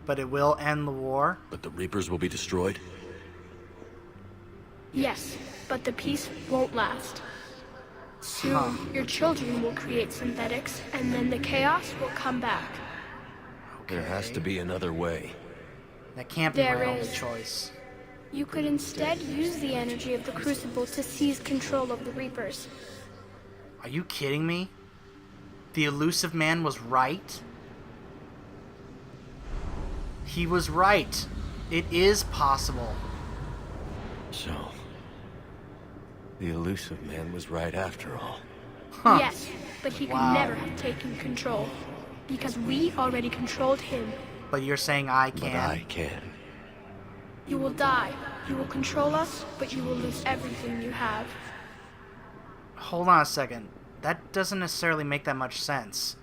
But it will end the war? But the Reapers will be destroyed? Yes, but the peace won't last. Soon, your children will create synthetics, and then the chaos will come back. There has to be another way. That can't be There my only is. choice. You could instead use the energy of the Crucible to seize control of the Reapers. Are you kidding me? The elusive man was right? He was right. It is possible. So, the elusive man was right after all. Huh. Yes, but he could Wow. never have taken control, because we already controlled him. But you're saying I But can. I can. You will die. You will control us, but you will lose everything you have. Hold on a second. That doesn't necessarily make that much sense.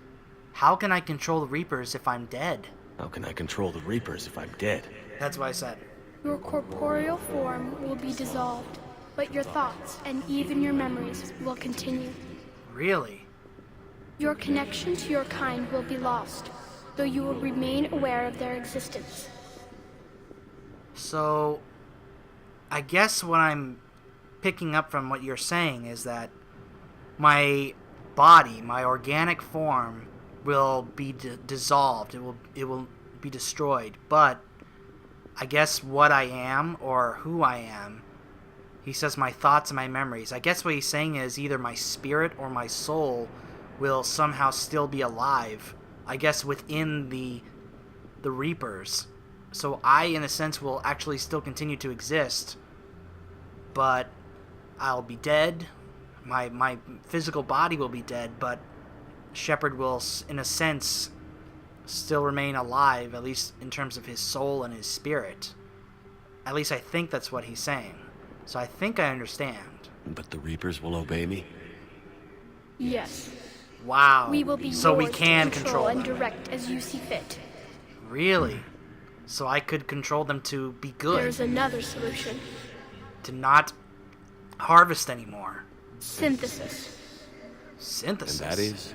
How can I control the Reapers if I'm dead? How can I control the Reapers if I'm dead? That's what I said. Your corporeal form will be dissolved, but your thoughts and even your memories will continue. Really? Your connection to your kind will be lost, though you will remain aware of their existence. So, I guess what I'm picking up from what you're saying is that my body, my organic form, will be dissolved. It will be destroyed. But I guess what I am or who I am, he says my thoughts and my memories. I guess what he's saying is either my spirit or my soul will somehow still be alive. I guess within the Reapers. So I, in a sense, will actually still continue to exist, but I'll be dead. My physical body will be dead, but Shepard will, in a sense, still remain alive, at least in terms of his soul and his spirit. At least I think that's what he's saying. So I think I understand. But the Reapers will obey me? Yes, Wow. we will be so we yours can to control and them. direct as you see fit. Really? So I could control them to be good, There's another solution. to not harvest anymore. Synthesis. Synthesis. And that is?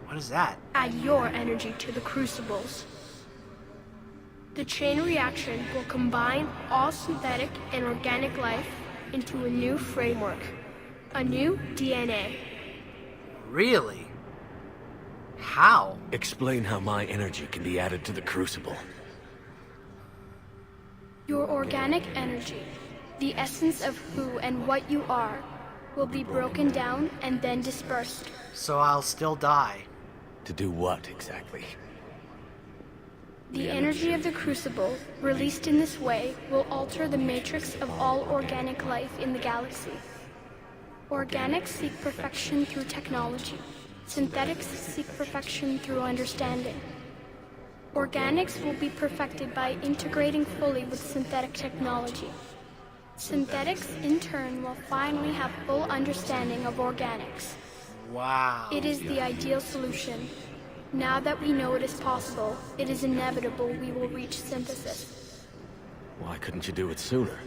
What is that? Add your energy to the crucibles. The chain reaction will combine all synthetic and organic life into a new framework, a new DNA. Really? How? Explain how my energy can be added to the Crucible. Your organic energy, the essence of who and what you are, will be broken down and then dispersed. So I'll still die. To do what, exactly? The energy of the crucible, released in this way, will alter the matrix of all organic life in the galaxy. Organics seek perfection through technology. Synthetics seek perfection through understanding. Organics will be perfected by integrating fully with synthetic technology. Synthetics, in turn, will finally have full understanding of organics. Wow. It is the ideal solution. Now that we know it is possible, it is inevitable we will reach synthesis. Why couldn't you do it sooner?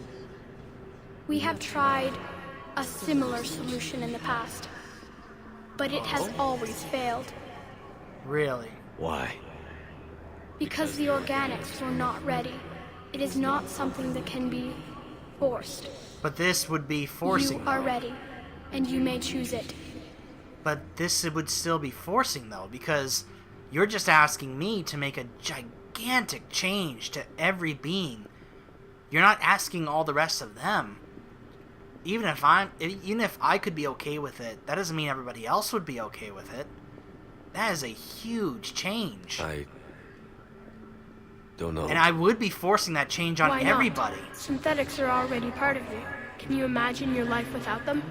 We have tried a similar solution in the past, but it has always failed Really? Why? because the organics were not ready. It is not something that can be forced. But this would be forcing. You are though. ready, and you may choose it. But this would still be forcing, though, because you're just asking me to make a gigantic change to every being. You're not asking all the rest of them. Even if I could be okay with it, that doesn't mean everybody else would be okay with it. That is a huge change. I don't know. And I would be forcing that change on Why not? everybody. Synthetics are already part of you. Can you imagine your life without them?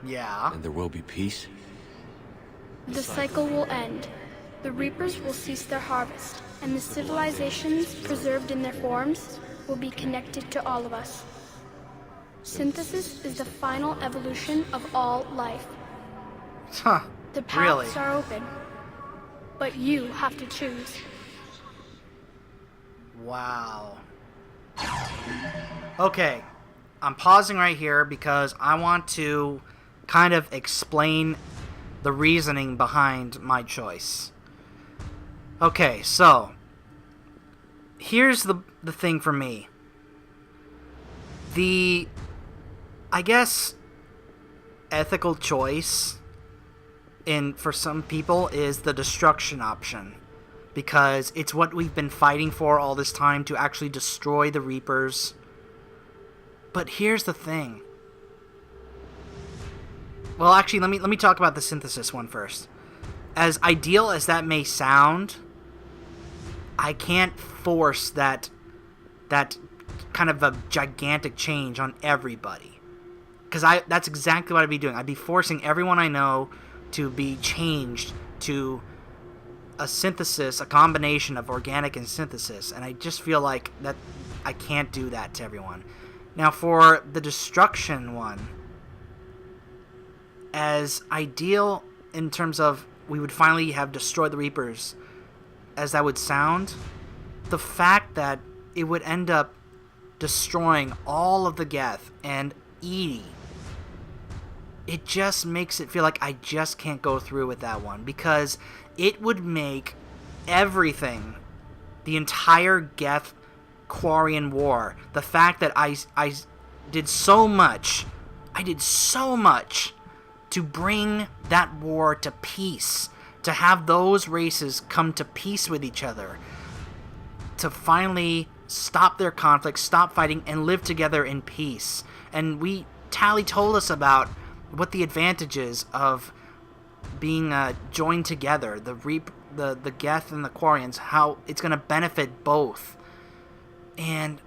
Yeah. And there will be peace? The cycle will end. The reapers will cease their harvest, and the civilizations preserved in their forms will be connected to all of us. Synthesis is the final evolution of all life. Huh. The Really? paths are open, but you have to choose. Wow. Okay. I'm pausing right here because I want to kind of explain the reasoning behind my choice. Okay, so here's the thing for me. I guess, ethical choice for some people is the destruction option. Because it's what we've been fighting for all this time, to actually destroy the Reapers. But here's the thing. Well, actually, let me talk about the synthesis one first. As ideal as that may sound, I can't force that kind of a gigantic change on everybody. Because that's exactly what I'd be doing. I'd be forcing everyone I know to be changed to a synthesis, a combination of organic and synthesis. And I just feel like that I can't do that to everyone. Now, for the destruction one, as ideal in terms of we would finally have destroyed the Reapers as that would sound, the fact that it would end up destroying all of the Geth and Edie, it just makes it feel like I just can't go through with that one, because it would make everything, the entire Geth Quarian war, the fact that I did so much to bring that war to peace, to have those races come to peace with each other, to finally stop their conflict, stop fighting, and live together in peace. And Tali told us about what the advantages of being joined together, the Geth and the Quarians, how it's going to benefit both. And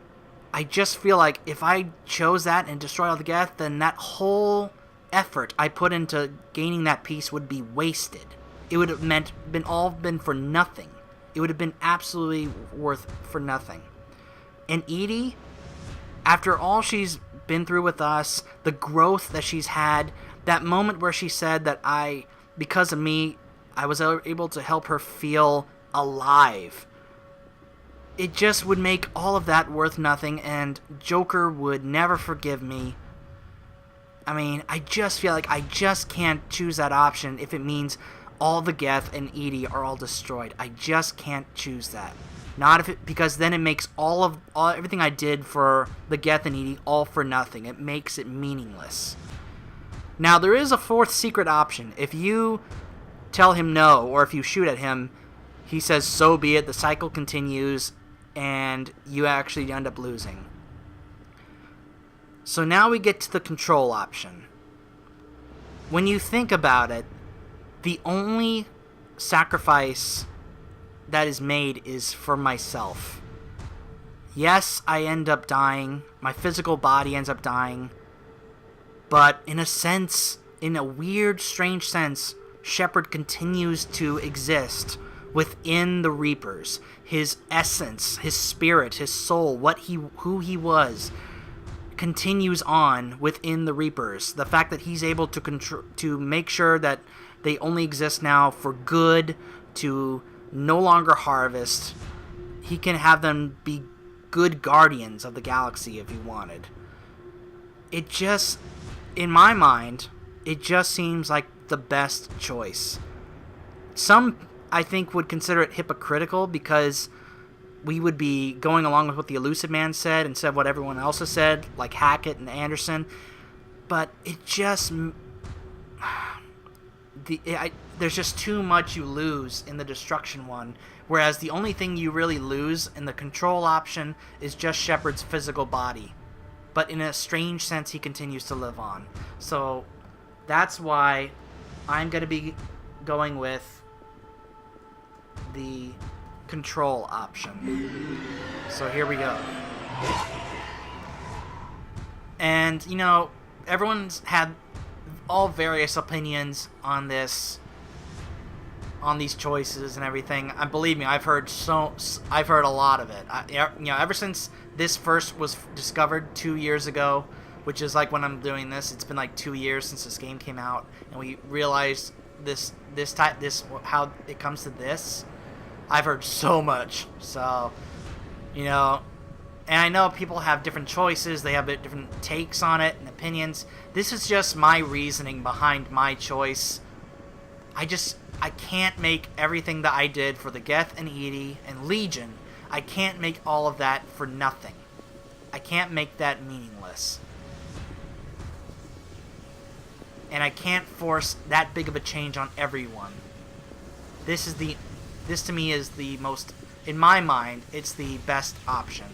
I just feel like if I chose that and destroy all the Geth, then that whole effort I put into gaining that peace would be wasted. It would have been for nothing. It would have been absolutely worth for nothing. And Edie, after all she's been through with us, the growth that she's had, that moment where she said that because of me, I was able to help her feel alive. It just would make all of that worth nothing, and Joker would never forgive me. I mean, I just feel like I just can't choose that option if it means all the Geth and Edie are all destroyed. I just can't choose that. Because then it makes everything I did for the Geth and Edie all for nothing. It makes it meaningless. Now, there is a fourth secret option. If you tell him no, or if you shoot at him, he says, so be it, the cycle continues, and you actually end up losing. So now we get to the control option. When you think about it, the only sacrifice that is made is for myself. Yes, I end up dying. My physical body ends up dying. But in a sense, in a weird, strange sense, Shepard continues to exist within the Reapers. His essence, his spirit, his soul, who he was, continues on within the Reapers. The fact that he's able to make sure that they only exist now for good, to no longer harvest. He can have them be good guardians of the galaxy if he wanted. It just, in my mind, it just seems like the best choice. Some, I think, would consider it hypocritical, because we would be going along with what the Elusive Man said instead of what everyone else has said, like Hackett and Anderson. But it just... there's just too much you lose in the destruction one, whereas the only thing you really lose in the control option is just Shepard's physical body. But in a strange sense, he continues to live on. So that's why I'm going to be going with the control option. So here we go. And, everyone's had all various opinions on these choices and everything. Believe me, I've heard a lot of it. Ever since this first was discovered 2 years ago, which is like when I'm doing this, it's been like 2 years since this game came out, and we realized how it comes to this. I've heard so much. So, and I know people have different choices, they have different takes on it and opinions. This is just my reasoning behind my choice. I can't make everything that I did for the Geth and Edie and Legion. I can't make all of that for nothing. I can't make that meaningless. And I can't force that big of a change on everyone. This to me is the most, in my mind, it's the best option.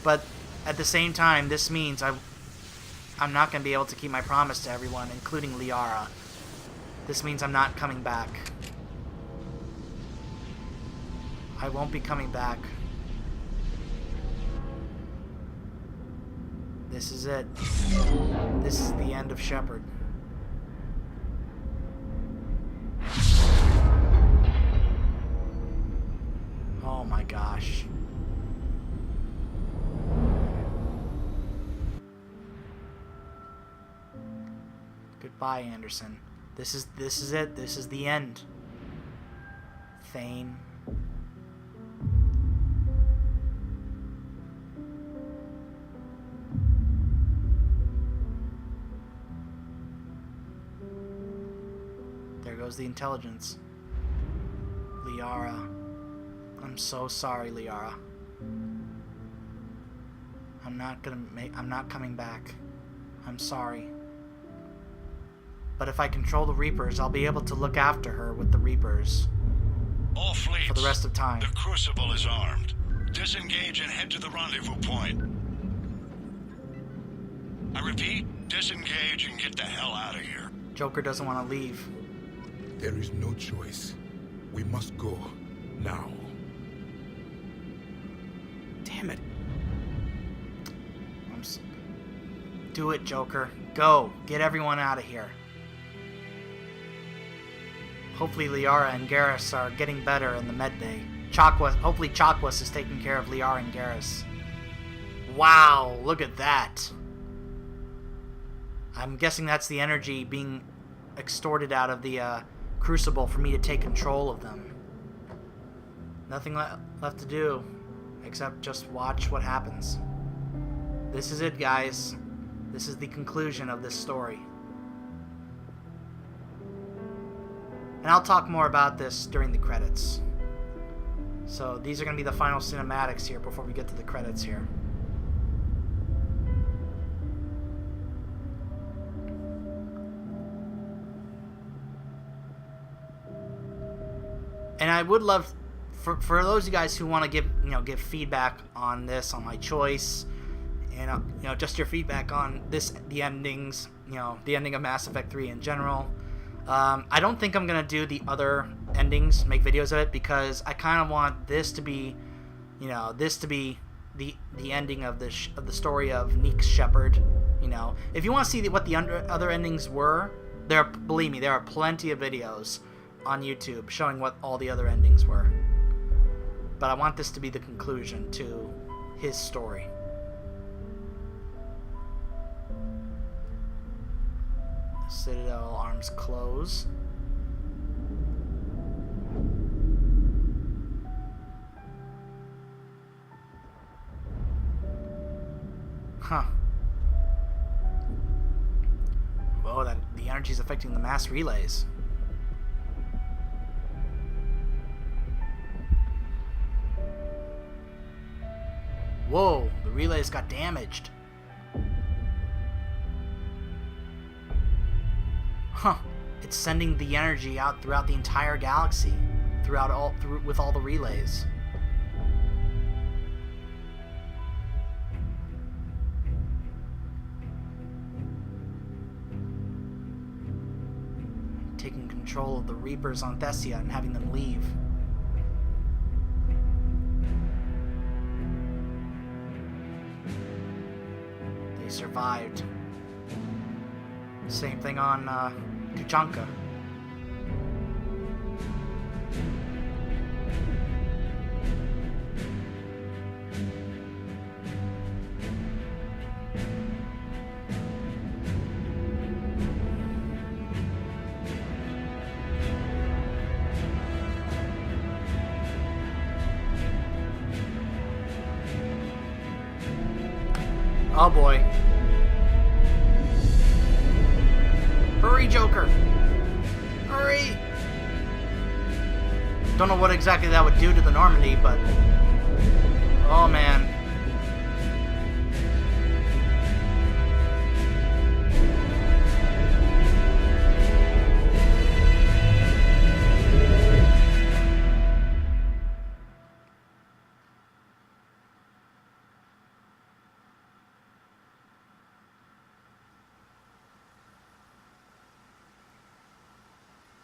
But at the same time, this means I'm not going to be able to keep my promise to everyone, including Liara. This means I'm not coming back. I won't be coming back. This is it. This is the end of Shepard. Oh my gosh. Goodbye, Anderson. This is it. This is the end. Thane. There goes the intelligence. Liara. I'm so sorry, Liara. I'm not coming back. I'm sorry. But if I control the Reapers, I'll be able to look after her with the Reapers. All fleets. For the rest of time. The Crucible is armed. Disengage and head to the rendezvous point. I repeat, disengage and get the hell out of here. Joker doesn't want to leave. There is no choice. We must go. Now. Damn it. Do it, Joker. Go. Get everyone out of here. Hopefully Liara and Garrus are getting better in the medbay. Hopefully Chakwas is taking care of Liara and Garrus. Wow, look at that. I'm guessing that's the energy being extorted out of the Crucible for me to take control of them. Nothing left to do except just watch what happens. This is it, guys. This is the conclusion of this story. And I'll talk more about this during the credits. So these are going to be the final cinematics here before we get to the credits here. And I would love for those of you guys who want to give feedback on this, on my choice, and just your feedback on the endings, the ending of Mass Effect 3 in general. I don't think I'm gonna do the other endings, make videos of it, because I kind of want this to be, the ending of the story of Neek Shepard. If you want to see what the other endings were, believe me, there are plenty of videos on YouTube showing what all the other endings were. But I want this to be the conclusion to his story. The Citadel arms close. Huh. Whoa, the energy's affecting the mass relays. Whoa, the relays got damaged. Huh. It's sending the energy out throughout the entire galaxy, with all the relays. Taking control of the Reapers on Thessia and having them leave. They survived. Same thing on Tuchanka. Oh boy. Hurry, Joker! Hurry! Don't know what exactly that would do to the Normandy, but... Oh, man.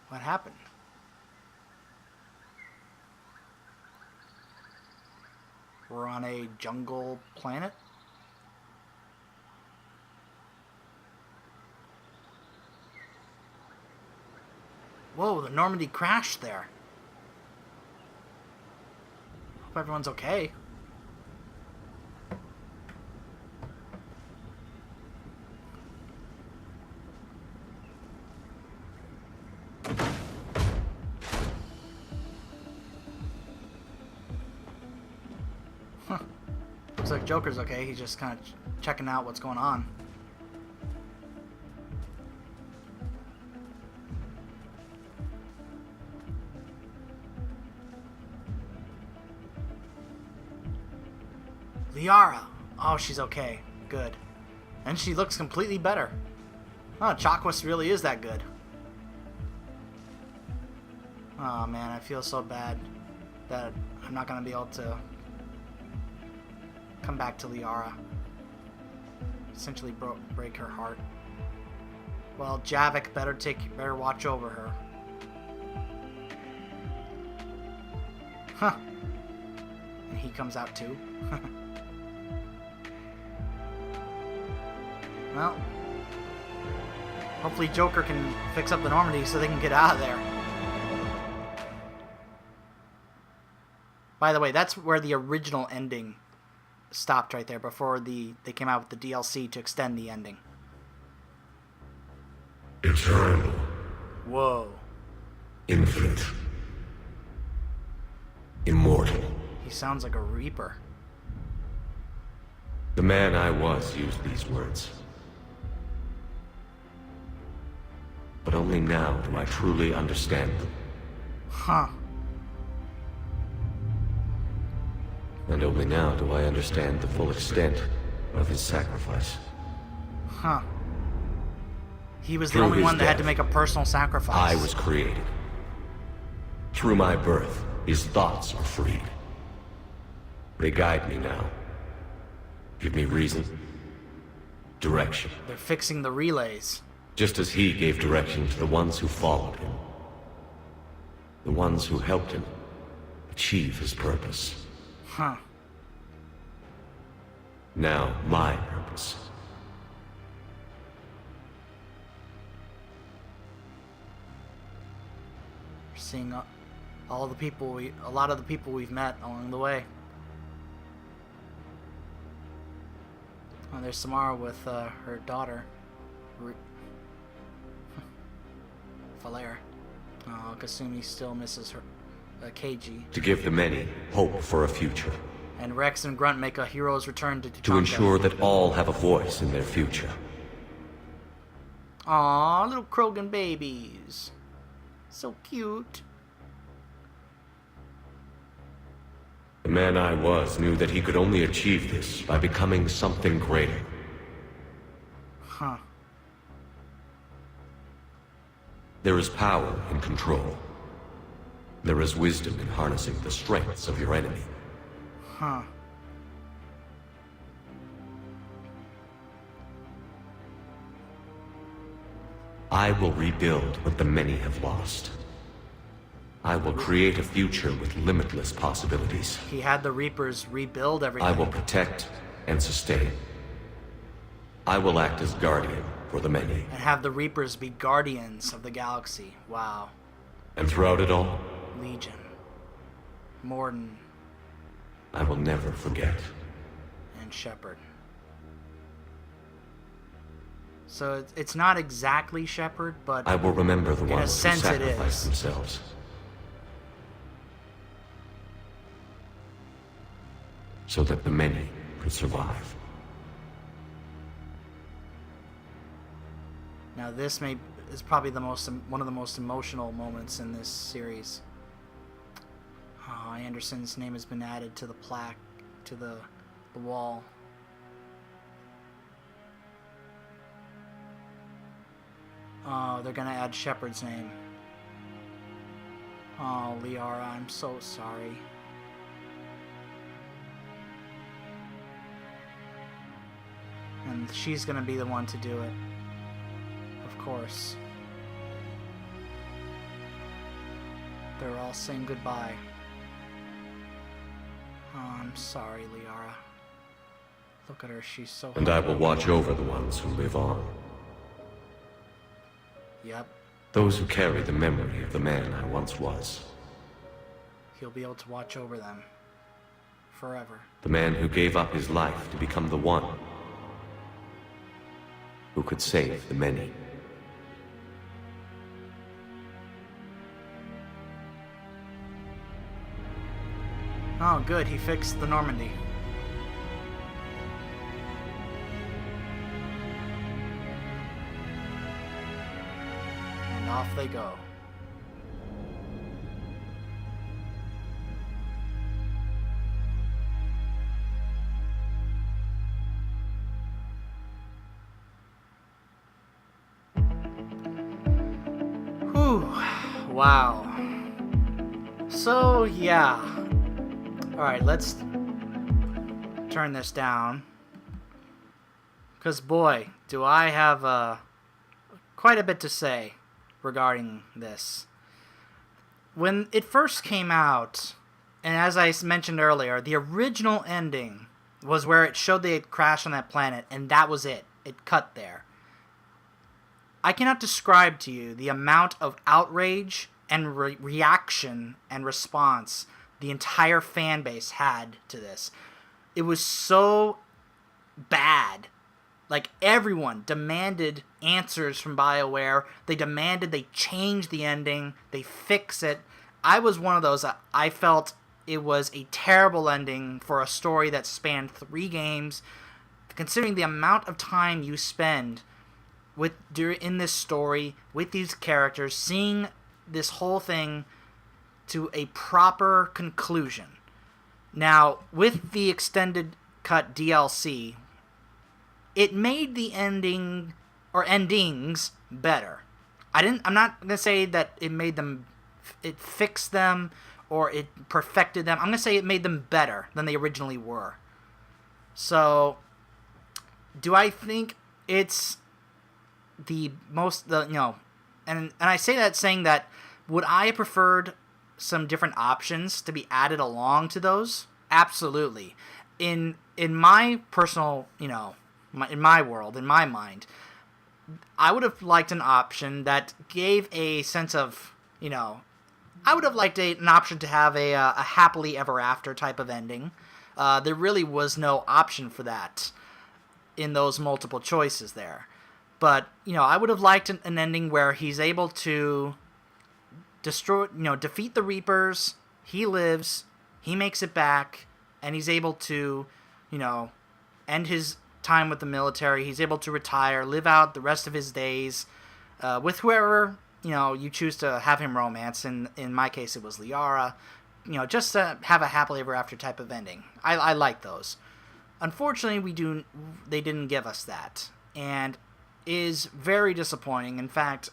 What happened? We're on a jungle planet? Whoa, the Normandy crashed there. Hope everyone's okay. Looks like Joker's okay. He's just kind of checking out what's going on. Liara. Oh, she's okay. Good. And she looks completely better. Oh, Chakwas really is that good. Oh man, I feel so bad that I'm not going to be able to come back to Liara. Essentially break her heart. Well, Javik better watch over her. Huh. And he comes out too. Well, hopefully Joker can fix up the Normandy so they can get out of there. By the way, that's where the original ending stopped right there before they came out with the DLC to extend the ending. Eternal. Whoa. Infinite. Immortal. He sounds like a Reaper. The man I was used these words. But only now do I truly understand them. Huh. And only now do I understand the full extent of his sacrifice. Huh. He was the Through only his one that had to death, make a personal sacrifice. I was created. Through my birth, his thoughts are freed. They guide me now. Give me reason, direction. They're fixing the relays. Just as he gave direction to the ones who followed him. The ones who helped him achieve his purpose. Huh. Now, my purpose. We're seeing all the people a lot of the people we've met along the way. Oh, there's Samara with her daughter, Falere. Oh, Kasumi still misses her, Keiji. To give the many hope for a future. And Rex and Grunt make a hero's return to To ensure that all have a voice in their future. Aw, little Krogan babies. So cute. The man I was knew that he could only achieve this by becoming something greater. Huh. There is power in control. There is wisdom in harnessing the strengths of your enemy. Huh. I will rebuild what the many have lost. I will create a future with limitless possibilities. He had the Reapers rebuild everything. I will protect and sustain. I will act as guardian for the many. And have the Reapers be guardians of the galaxy. Wow. And throughout it all, Legion. Morden I will never forget. and Shepard. So it's not exactly Shepard, but I will remember the in a ones who sense it sacrificed is. themselves. So that the many could survive. Now this is probably one of the most emotional moments in this series. Oh, Anderson's name has been added to the plaque, to the wall. Oh, they're gonna add Shepard's name. Oh, Liara, I'm so sorry. And she's gonna be the one to do it. Of course. They're all saying goodbye. Oh, I'm sorry, Liara. Look at her, she's so... And I will watch over the ones who live on. Yep, Those who carry the memory of the man I once was. he'll be able to watch over them. Forever. The man who gave up his life to become the one who could save the many. Oh, good, he fixed the Normandy. And off they go. Whew. Wow. So, yeah. Alright, let's turn this down. Because, boy, do I have quite a bit to say regarding this. When it first came out, and as I mentioned earlier, the original ending was where it showed they had crashed on that planet, and that was it. It cut there. I cannot describe to you the amount of outrage and reaction and response the entire fan base had to this. It was so bad. Like, everyone demanded answers from BioWare. They demanded they change the ending. They fix it. I was one of those. I felt it was a terrible ending for a story that spanned 3 games. Considering the amount of time you spend in this story, with these characters, seeing this whole thing to a proper conclusion. Now, with the extended cut DLC, it made the ending or endings better. I'm not gonna say that it fixed them or it perfected them. I'm gonna say it made them better than they originally were. So, do I think it's and I say that saying that, would I have preferred some different options to be added along to those? Absolutely. In my personal, in my world, in my mind, I would have liked an option that gave a sense of, I would have liked an option to have a happily ever after type of ending. There really was no option for that in those multiple choices there. But, I would have liked an ending where he's able to defeat the Reapers, he lives, he makes it back, and he's able to, end his time with the military. He's able to retire, live out the rest of his days with whoever, you choose to have him romance. And in my case, it was Liara. Just to have a happily ever after type of ending. I like those. Unfortunately, they didn't give us that. And is very disappointing. In fact,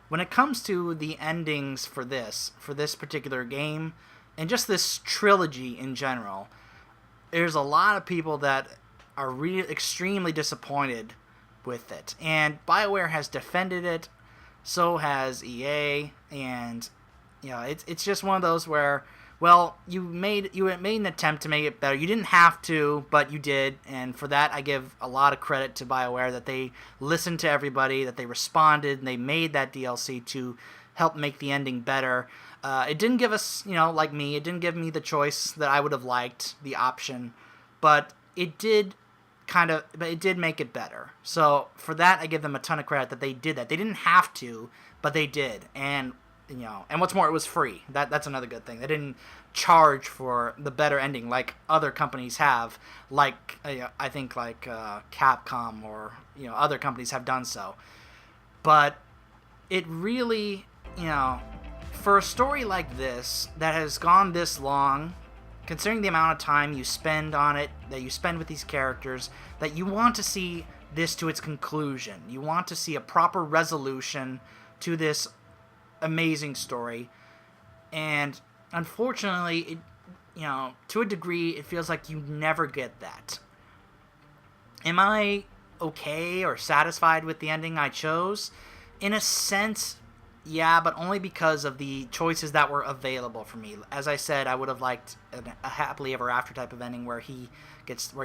when it comes to the endings for this particular game, and just this trilogy in general, there's a lot of people that are extremely disappointed with it. And BioWare has defended it, so has EA, and it's just one of those where, well, you made an attempt to make it better. You didn't have to, but you did, and for that I give a lot of credit to BioWare, that they listened to everybody, that they responded, and they made that DLC to help make the ending better. It didn't give us, like me, it didn't give me the choice that I would have liked, the option, but it did make it better. So for that, I give them a ton of credit that they did that. They didn't have to, but they did, and what's more, it was free. That's another good thing. They didn't charge for the better ending like other companies have, like I think like Capcom or other companies have done so. But it really, for a story like this that has gone this long, considering the amount of time you spend on it, that you spend with these characters, that you want to see this to its conclusion. You want to see a proper resolution to this amazing story. And unfortunately, it, to a degree, it feels like you never get that. Am I okay or satisfied with the ending I chose? In a sense, yeah, but only because of the choices that were available for me. As I said, I would have liked a happily ever after type of ending where he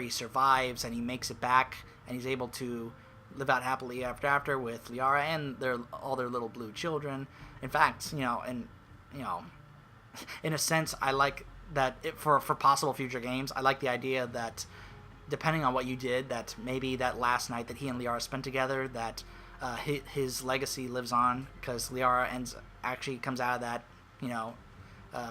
survives and he makes it back and he's able to live out happily after with Liara and all their little blue children. In fact, in a sense, I like that for possible future games. I like the idea that depending on what you did, that maybe that last night that he and Liara spent together, that his legacy lives on, because Liara comes out of that,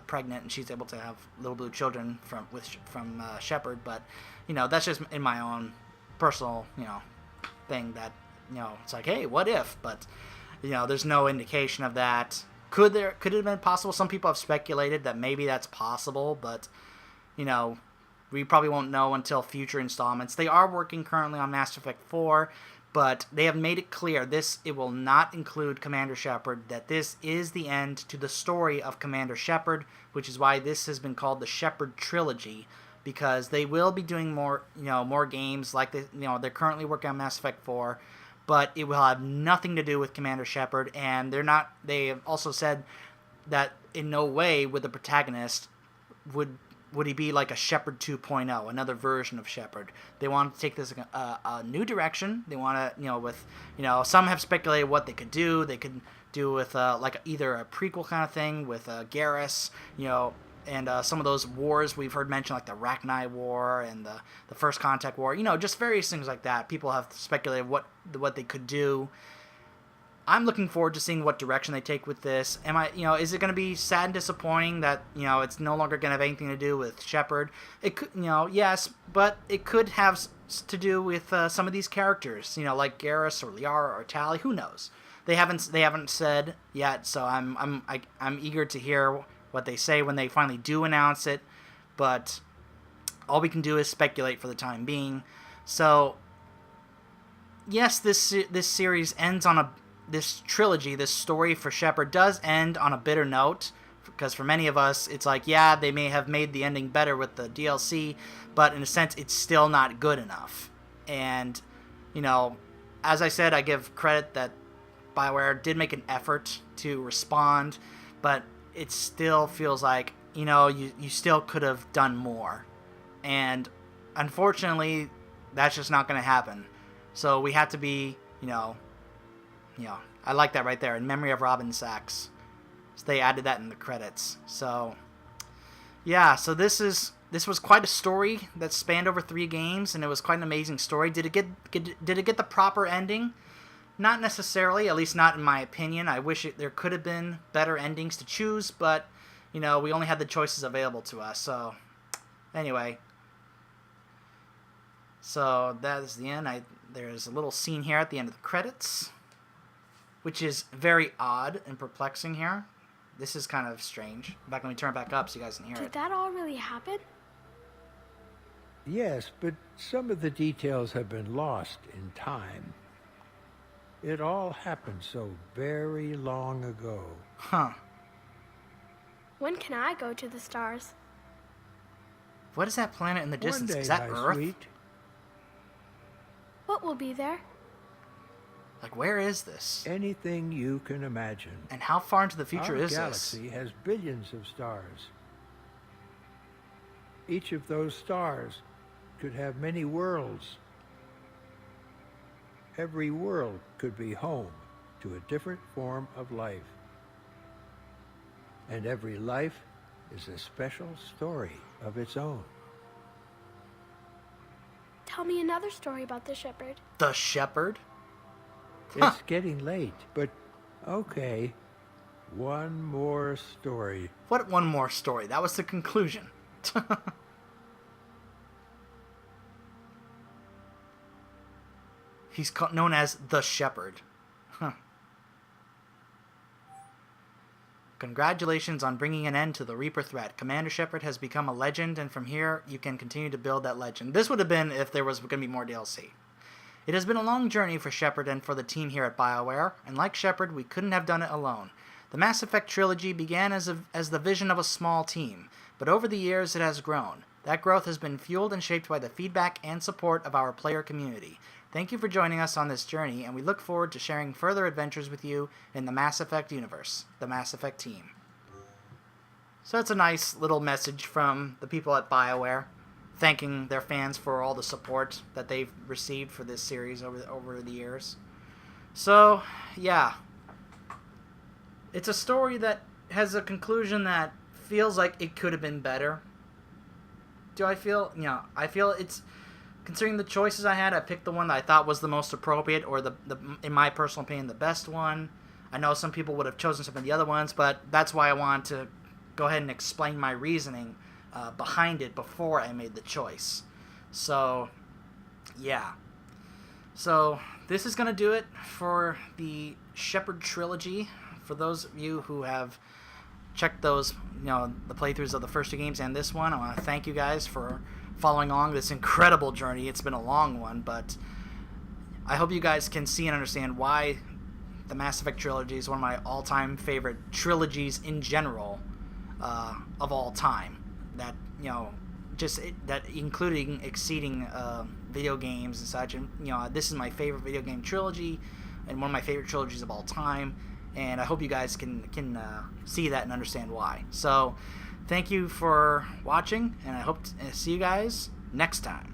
pregnant, and she's able to have little blue children from Shepard. But that's just in my own personal thing that it's like, hey, what if? But there's no indication of that. Could it have been possible? Some people have speculated that maybe that's possible, but we probably won't know until future installments. They are working currently on Mass Effect 4, but they have made it clear it will not include Commander Shepard, that this is the end to the story of Commander Shepard, which is why this has been called the Shepard Trilogy, because they will be doing more games like they're currently working on Mass Effect 4, but it will have nothing to do with Commander Shepard, and they have also said that in no way would the protagonist would he be like a Shepard 2.0, another version of Shepard. They want to take this a new direction. They want to, some have speculated what they could do. They could do with like either a prequel kind of thing with Garrus, and some of those wars we've heard mentioned, like the Rachni War and the First Contact War, just various things like that. People have speculated what they could do. I'm looking forward to seeing what direction they take with this. Is it going to be sad and disappointing that, it's no longer going to have anything to do with Shepard? It could, yes, but it could have to do with some of these characters, like Garrus or Liara or Tali. Who knows? They haven't said yet, so I'm eager to hear what they say when they finally do announce it. But all we can do is speculate for the time being. So yes, this series ends on this trilogy, this story for Shepard does end on a bitter note, because for many of us, it's like, yeah, they may have made the ending better with the DLC, but in a sense, it's still not good enough. And, as I said, I give credit that BioWare did make an effort to respond, but it still feels like, you still could have done more. And unfortunately, that's just not going to happen. So we have to be, I like that right there, in memory of Robin Sachs. So they added that in the credits. So, yeah, so this was quite a story that spanned over 3 games, and it was quite an amazing story. Did it get the proper ending? Not necessarily, at least not in my opinion. I wish there could have been better endings to choose, but, we only had the choices available to us. So, anyway. So, that is the end. There's a little scene here at the end of the credits, which is very odd and perplexing here. This is kind of strange. In fact, let me turn it back up so you guys can hear it. Did that all really happen? Yes, but some of the details have been lost in time. It all happened so very long ago. Huh. When can I go to the stars? What is that planet in the distance? One day, Is that my Earth? sweet. What will be there? Like, where is this? Anything you can imagine. And how far into the future Our is galaxy has billions of stars. Each of those stars could have many worlds. Every world could be home to a different form of life. And every life is a special story of its own. Tell me another story about the Shepard. The Shepard? It's getting late, but okay. One more story. What one more story? That was the conclusion. He's known as the Shepard. Huh. Congratulations on bringing an end to the Reaper threat. Commander Shepard has become a legend, and from here, you can continue to build that legend. This would have been if there was going to be more DLC. It has been a long journey for Shepard and for the team here at BioWare, and like Shepard, we couldn't have done it alone. The Mass Effect trilogy began as the vision of a small team, but over the years it has grown. That growth has been fueled and shaped by the feedback and support of our player community. Thank you for joining us on this journey, and we look forward to sharing further adventures with you in the Mass Effect universe, the Mass Effect team. So that's a nice little message from the people at BioWare, thanking their fans for all the support that they've received for this series over the years. So, yeah. It's a story that has a conclusion that feels like it could have been better. Do I feel, I feel it's, considering the choices I had, I picked the one that I thought was the most appropriate, or in my personal opinion, the best one. I know some people would have chosen some of the other ones, but that's why I want to go ahead and explain my reasoning behind it before I made the choice. So, yeah. So, this is going to do it for the Shepard trilogy. For those of you who have checked those, the playthroughs of the first two games and this one, I want to thank you guys for following along this incredible journey. It's been a long one, but I hope you guys can see and understand why the Mass Effect trilogy is one of my all-time favorite trilogies in general of all time. That, that including exceeding video games and such. And, this is my favorite video game trilogy and one of my favorite trilogies of all time. And I hope you guys can see that and understand why. So, thank you for watching, and I hope to see you guys next time.